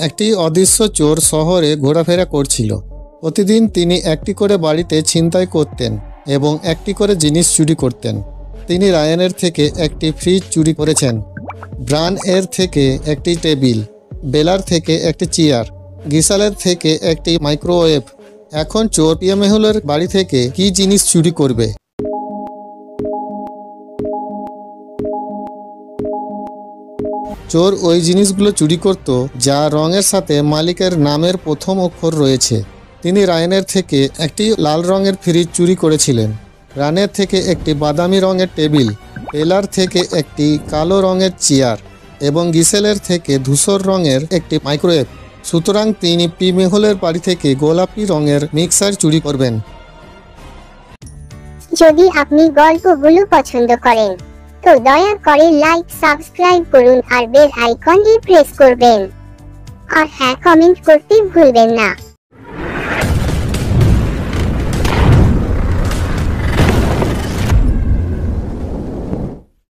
একটি অদৃশ্য চোর শহরে ঘোরাফেরা করছিল। প্রতিদিন তিনি একটি করে বাড়িতে ছিনতাই করতেন এবং একটি করে জিনিস চুরি করতেন। তিনি রায়ানের থেকে একটি ফ্রিজ চুরি করেছেন, ব্রান এর থেকে একটি টেবিল, বেলার থেকে একটি চেয়ার, গিসালের থেকে একটি মাইক্রোওয়েভ। এখন চোর পিয়া মেহুলের বাড়ি থেকে কি জিনিস চুরি করবে? চোর ওই জিনিসগুলো চুরি করত যা রঙের সাথে মালিকের নামের প্রথম অক্ষর রয়েছে। তিনি রায়ানের থেকে একটি লাল রঙের ফ্রিজ চুরি করেছিলেন, রানের থেকে একটি বাদামি রঙের টেবিল, বেলার থেকে একটি কালো রঙের চেয়ার এবং গিসেলের থেকে ধূসর রঙের একটি মাইক্রোওয়েভ। সুতরাং তিনি পি মেহুলের বাড়ি থেকে গোলাপি রঙের মিক্সার চুরি করবেন। যদি আপনি গল্পগুলো পছন্দ করেন তো দয়া করে লাইক, সাবস্ক্রাইব করুন আর বেল আইকনটি প্রেস করবেন। আর হ্যাঁ, কমেন্ট করতে ভুলবেন না।